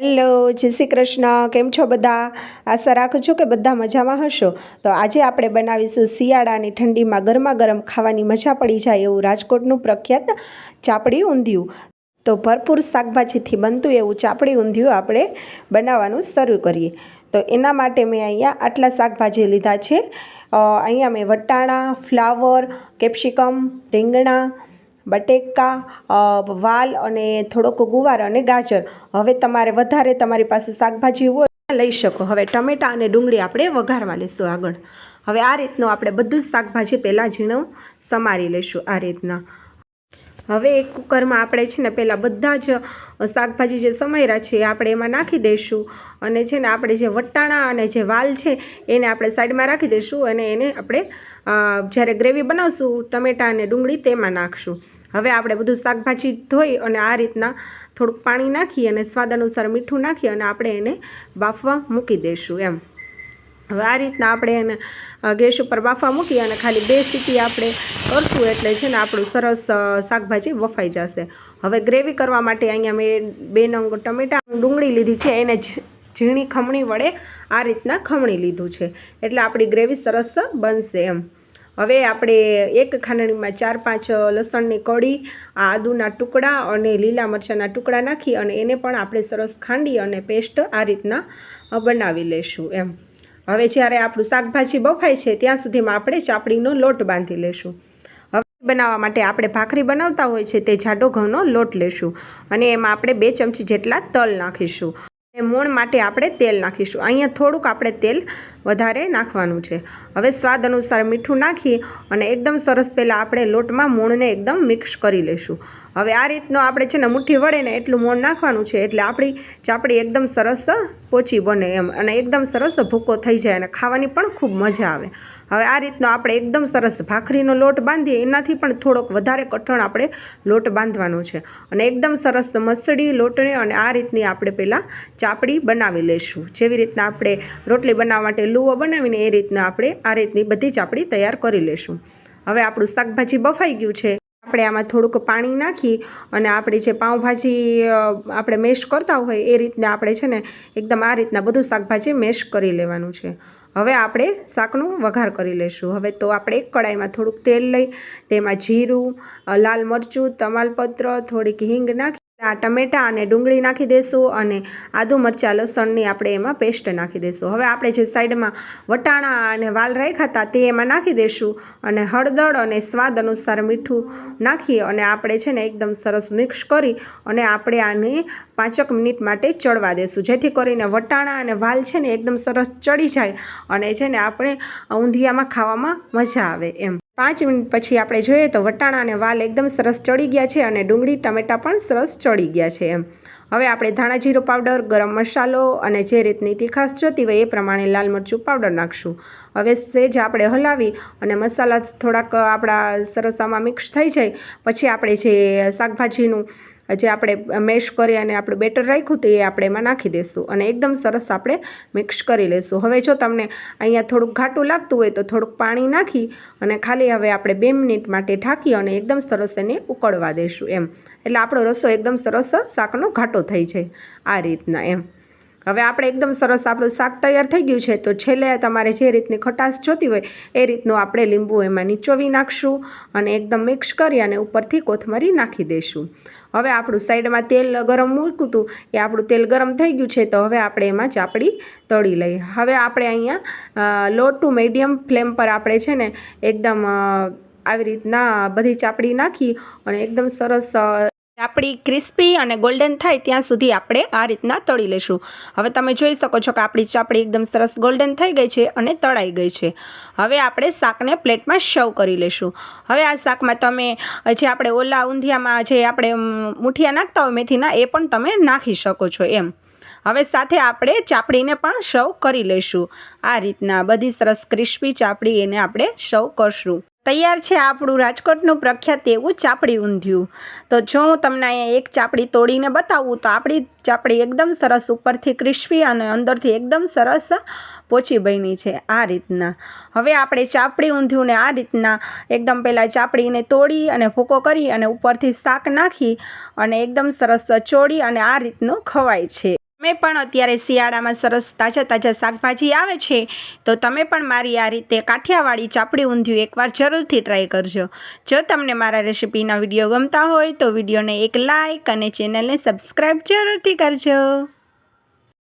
Hello, જય શ્રી કૃષ્ણ. કેમ છો બધા? આશા રાખું છું કે બધા મજામાં હશો. તો આજે આપણે બનાવીશું શિયાળાની ઠંડીમાં ગરમા ગરમ ખાવાની મજા પડી જાય એવું રાજકોટનું પ્રખ્યાત ચાપડી ઊંધિયું. તો ભરપૂર શાકભાજીથી બનતું એવું ચાપડી ઊંધિયું આપણે બનાવવાનું શરૂ કરીએ. તો એના માટે મેં અહીંયા આટલા શાકભાજી લીધા છે. અહીંયા મેં વટાણા, ફ્લાવર, કેપ્સિકમ, રીંગણા, બટેકા, વાલ અને થોડોક ગુવાર અને ગાજર. હવે તમારે વધારે તમારી પાસે શાકભાજી હોય લઈ શકો. હવે ટમેટાં અને ડુંગળી આપણે વઘારવા લઈશું આગળ. હવે આ રીતનું આપણે બધું જ શાકભાજી પહેલાં ઝીણું સમારી લઈશું આ રીતના. હવે એક કુકરમાં આપણે છે ને પહેલાં બધા જ શાકભાજી જે સમાર્યા છે એ આપણે એમાં નાખી દઈશું. અને છે ને આપણે જે વટાણા અને જે વાલ છે એને આપણે સાઈડમાં રાખી દઈશું અને એને આપણે જ્યારે ગ્રેવી બનાવશું ટમેટાં અને ડુંગળી તેમાં નાખશું. હવે આપણે બધું શાકભાજી ધોઈ અને આ રીતના થોડુંક પાણી નાખી અને સ્વાદ અનુસાર મીઠું નાખી અને આપણે એને બાફવા મૂકી દઈશું એમ. હવે આ રીતના આપણે એને ગેસ ઉપર બાફવા મૂકી અને ખાલી 2 સીટી આપણે કરશું એટલે છે ને આપણું સરસ શાકભાજી વફાઈ જશે. હવે ગ્રેવી કરવા માટે અહીંયા મેં 2 નંગ ટમેટાં ડુંગળી લીધી છે, એને ઝીણી ખમણી વડે આ રીતના ખમણી લીધું છે એટલે આપણી ગ્રેવી સરસ બનશે એમ. હવે આપણે એક ખાંડણીમાં 4-5 લસણની કળી, આદુના ટુકડા અને લીલા મરચાંના ટુકડા નાખી અને એને પણ આપણે સરસ ખાંડી અને પેસ્ટ આ રીતના બનાવી લઈશું એમ. હવે જ્યારે આપણું શાકભાજી બફાય છે ત્યાં સુધીમાં આપણે ચાપડીનો લોટ બાંધી લઈશું. હવે બનાવવા માટે આપણે ભાખરી બનાવતા હોય છે તે જાડો ઘઉંનો લોટ લઈશું અને એમાં આપણે 2 ચમચી જેટલા તલ નાખીશું. મોણ માટે આપણે તેલ નાખીશું. અહીંયા થોડુંક આપણે તેલ વધારે નાખવાનું છે. હવે સ્વાદ અનુસાર મીઠું નાખી અને એકદમ સરસ પહેલાં આપણે લોટમાં મોણને એકદમ મિક્સ કરી લઈશું. હવે આ રીતનો આપણે છે ને મુઠ્ઠી વળે ને એટલું મોણ નાખવાનું છે એટલે આપણી ચાપડી એકદમ સરસ પોચી બને એમ અને એકદમ સરસ ભૂકો થઈ જાય અને ખાવાની પણ ખૂબ મજા આવે. હવે આ રીતનો આપણે એકદમ સરસ ભાખરીનો લોટ બાંધીએ એનાથી પણ થોડોક વધારે કઠણ આપણે લોટ બાંધવાનો છે અને એકદમ સરસ મસળી લોટને અને આ રીતની આપણે પહેલાં ચાપડી બનાવી લઈશું. જેવી રીતના આપણે રોટલી બનાવવા માટે લુઓ બનાવીને એ રીતના આપણે આ રીતની બધી ચાપડી તૈયાર કરી લઈશું. હવે આપણું શાકભાજી બફાઈ ગયું છે. આપણે આમાં થોડુંક પાણી નાખી અને આપણે જે પાઉંભાજી આપણે મેશ કરતા હોય એ રીતના આપણે છે ને એકદમ આ રીતના બધું શાકભાજી મેશ કરી લેવાનું છે. હવે આપણે શાકનું વઘાર કરી લઈશું. હવે તો આપણે એક કડાઈમાં થોડુંક તેલ લઈ તેમાં જીરું, લાલ મરચું, તમાલપત્ર, થોડીક હિંગ નાખી આ ટમેટાં અને ડુંગળી નાખી દઈશું અને આદુ મરચાં લસણની આપણે એમાં પેસ્ટ નાખી દઈશું. હવે આપણે જે સાઈડમાં વટાણા અને વાલ રાખ્યા હતા તે એમાં નાખી દઈશું અને હળદર અને સ્વાદ અનુસાર મીઠું નાખી અને આપણે છે ને એકદમ સરસ મિક્સ કરી અને આપણે આને 5 મિનિટ માટે ચડવા દઈશું જેથી કરીને વટાણા અને વાલ છે ને એકદમ સરસ ચડી જાય અને છે ને આપણે ઊંધિયામાં ખાવામાં મજા આવે એમ. 5 મિનિટ પછી આપણે જોઈએ તો વટાણા અને વાલ એકદમ સરસ ચડી ગયા છે અને ડુંગળી ટમેટાં પણ સરસ ચડી ગયા છે એમ. હવે આપણે ધાણા જીરું પાવડર, ગરમ મસાલો અને જે રીતની તીખાશ જોતી હોય એ પ્રમાણે લાલ મરચું પાવડર નાખશું. હવે સેજ આપણે હલાવી અને મસાલા થોડાક આપણા સરસ આમાં મિક્સ થઈ જાય પછી આપણે જે શાકભાજીનું જે આપણે મેશ કરી અને આપણું બેટર રાખ્યું હતું એ આપણે એમાં નાખી દઈશું અને એકદમ સરસ આપણે મિક્સ કરી લઈશું. હવે જો તમને અહીંયા થોડુંક ઘાટું લાગતું હોય તો થોડુંક પાણી નાખી અને ખાલી હવે આપણે 2 મિનિટ માટે ઢાંકી અને એકદમ સરસ એને ઉકળવા દઈશું એમ. એટલે આપણો રસો એકદમ સરસ શાકનો ઘાટો થઈ જાય આ રીતના એમ. હવે આપણે એકદમ સરસ આપણું શાક તૈયાર થઈ ગયું છે તો છેલ્લે તમારે જે રીતની ખટાશ જોતી હોય એ રીતનું આપણે લીંબુ એમાં નીચોવી નાખશું અને એકદમ મિક્સ કરી અને ઉપરથી કોથમરી નાખી દઈશું. હવે આપણું સાઈડમાં તેલ ગરમ મૂક્યું હતું એ આપણું તેલ ગરમ થઈ ગયું છે તો હવે આપણે એમાં ચાપડી તળી લઈએ. હવે આપણે અહીંયા લો ટુ મીડિયમ ફ્લેમ પર આપણે છે ને એકદમ આવી રીતના બધી ચાપડી નાખી અને એકદમ સરસ આપણી ક્રિસ્પી અને ગોલ્ડન થાય ત્યાં સુધી આપણે આ રીતના તળી લઈશું. હવે તમે જોઈ શકો છો કે આપણી ચાપડી એકદમ સરસ ગોલ્ડન થઈ ગઈ છે અને તળાઈ ગઈ છે. હવે આપણે શાકને પ્લેટમાં સર્વ કરી લઈશું. હવે આ શાકમાં તમે જે આપણે ઓલા ઊંધિયામાં જે આપણે મૂઠિયા નાખતા હોય મેથીના એ પણ તમે નાખી શકો છો એમ. હવે સાથે આપણે ચાપડીને પણ સર્વ કરી લઈશું. આ રીતના બધી સરસ ક્રિસ્પી ચાપડી એને આપણે સર્વ કરશું. તૈયાર છે આપણું રાજકોટનું પ્રખ્યાત એવું ચાપડી ઊંધિયું. તો જો હું તમને અહીંયા એક ચાપડી તોડીને બતાવું તો આપણી ચાપડી એકદમ સરસ ઉપરથી ક્રિસ્પી અને અંદરથી એકદમ સરસ પોચી બની છે આ રીતના. હવે આપણે ચાપડી ઊંધિયુંને આ રીતના એકદમ પહેલાં ચાપડીને તોડી અને ભૂકો કરી અને ઉપરથી શાક નાખી અને એકદમ સરસ ચોળી અને આ રીતનું ખવાય છે. તમે પણ અત્યારે શિયાળામાં સરસ તાજા તાજા શાકભાજી આવે છે તો તમે પણ મારી આ રીતે કાઠિયાવાડી ચાપડી ઊંધિયું એકવાર જરૂરથી ટ્રાય કરજો. જો તમને મારા રેસીપીના વિડીયો ગમતા હોય તો વિડીયોને એક લાઇક અને ચેનલને સબસ્ક્રાઈબ જરૂરથી કરજો.